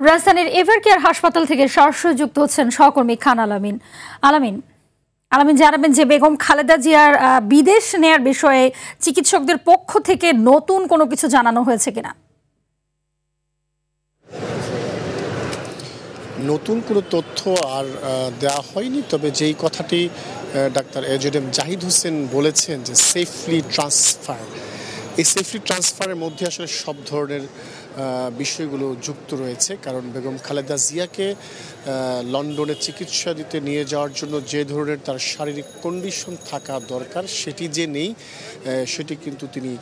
রাজধানীর এভারকেয়ার হাসপাতাল থেকে সরাসরি যুক্ত হচ্ছেন সহকর্মী খান আলামিন। আলামিন আলামিন জানাবেন যে বেগম খালেদা জিয়ার বিদেশ নেয়ার বিষয়ে চিকিৎসকদের পক্ষ থেকে নতুন কোনো কিছু জানানো হয়েছে কিনা? নতুন কোনো তথ্য আর দেওয়া হয়নি, তবে যেই কথাটি ডাক্তার এজেডএম জাহিদ হোসেন বলেছেন যে সেফলি ট্রান্সফার, এই সেফলি ট্রান্সফারের মধ্যে আসলে সব ধরনের বিষয়গুলো যুক্ত রয়েছে। কারণ বেগম খালেদা জিয়াকে লন্ডনে চিকিৎসা দিতে নিয়ে যাওয়ার জন্য যে ধরনের তার শারীরিক কন্ডিশন থাকা দরকার সেটি যে নেই, সেটি কিন্তু তিনি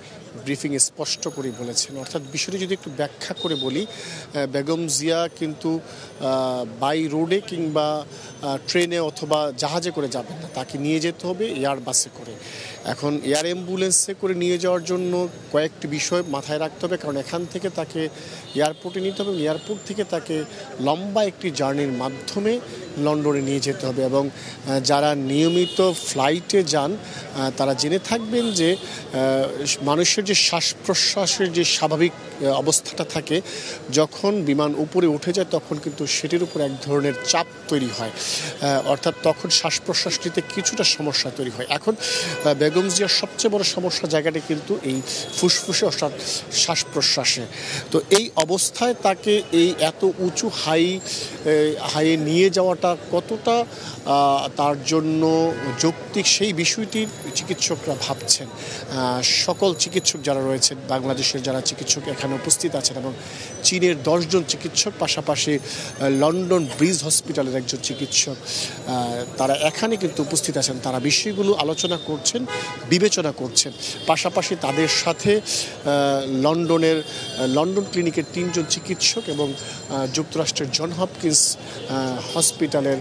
ব্রিফিংয়ে স্পষ্ট করে বলেছেন। অর্থাৎ বিষয়টি যদি একটু ব্যাখ্যা করে বলি, বেগম জিয়া কিন্তু বাই রোডে কিংবা ট্রেনে অথবা জাহাজে করে যাবেন না, তাকে নিয়ে যেতে হবে এয়ার বাসে করে। এখন এয়ার অ্যাম্বুলেন্সে করে নিয়ে যাওয়ার জন্য কয়েকটি বিষয় মাথায় রাখতে হবে, কারণ এখান থেকে তাকে এয়ারপোর্টে নিতে হবে, এয়ারপোর্ট থেকে তাকে লম্বা একটি জার্নির মাধ্যমে লন্ডনে নিয়ে যেতে হবে। এবং যারা নিয়মিত ফ্লাইটে যান তারা জেনে থাকবেন যে মানুষের যে শ্বাস প্রশ্বাসের যে স্বাভাবিক অবস্থাটা থাকে, যখন বিমান উপরে উঠে যায় তখন কিন্তু সেটির উপর এক ধরনের চাপ তৈরি হয়, অর্থাৎ তখন শ্বাস প্রশ্বাস নিতে কিছুটা সমস্যা তৈরি হয়। এখন বেগম জিয়ার সবচেয়ে বড় সমস্যা জায়গাটা কিন্তু এই ফুসফুসে অর্থাৎ শ্বাস প্রশ্বাসে। তো এই অবস্থায় তাকে এই এত উঁচু হাইয়ে নিয়ে যাওয়াটা কতটা তার জন্য যৌক্তিক সেই বিষয়টি চিকিৎসকরা ভাবছেন। সকল চিকিৎসক যারা রয়েছেন, বাংলাদেশের যারা চিকিৎসক এখানে উপস্থিত আছেন এবং চীনের 10 জন চিকিৎসক, পাশাপাশি লন্ডন ব্রিজ হসপিটালের একজন চিকিৎসক, তারা এখানে কিন্তু উপস্থিত আছেন। তারা বিষয়গুলো আলোচনা করছেন, বিবেচনা করছেন। পাশাপাশি তাদের সাথে লন্ডন ক্লিনিকের 3 জন চিকিৎসক এবং যুক্তরাষ্ট্রের জন হপকিন্স হসপিটালের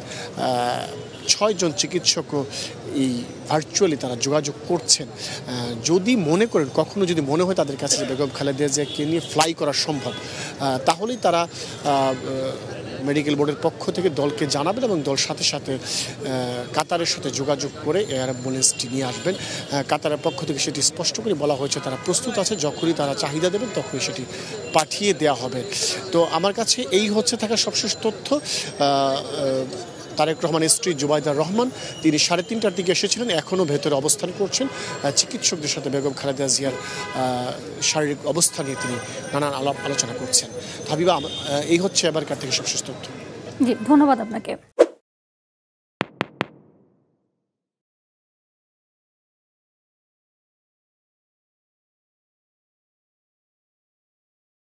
6 জন চিকিৎসকও এই ভার্চুয়ালি তারা যোগাযোগ করছেন। যদি মনে করেন, কখনো যদি মনে হয় তাদের কাছে যে বেগম খালেদা জিয়াকে নিয়ে ফ্লাই করা সম্ভব, তাহলেই তারা মেডিকেল বোর্ডের পক্ষ থেকে দলকে জানাবেন এবং দল সাথে সাথে কাতারের সাথে যোগাযোগ করে এয়ার অ্যাম্বুলেন্সটি নিয়ে আসবেন। কাতারের পক্ষ থেকে সেটি স্পষ্ট করে বলা হয়েছে তারা প্রস্তুত আছে, যখনই তারা চাহিদা দেবেন তখনই সেটি পাঠিয়ে দেওয়া হবে। তো আমার কাছে এই হচ্ছে থাকা সবশেষ তথ্য। তারেক রহমানের স্ত্রী জুবাইদার রহমান, তিনি 3:30টার দিকে এসেছিলেন, এখনও ভেতরে অবস্থান করছেন। চিকিৎসকদের সাথে বেগম খালেদা জিয়ার শারীরিক অবস্থা নিয়ে তিনি নানান আলাপ আলোচনা করছেন। হাবিবা, এই হচ্ছে এবারকার থেকে সবশেষ তথ্য। জি, ধন্যবাদ আপনাকে।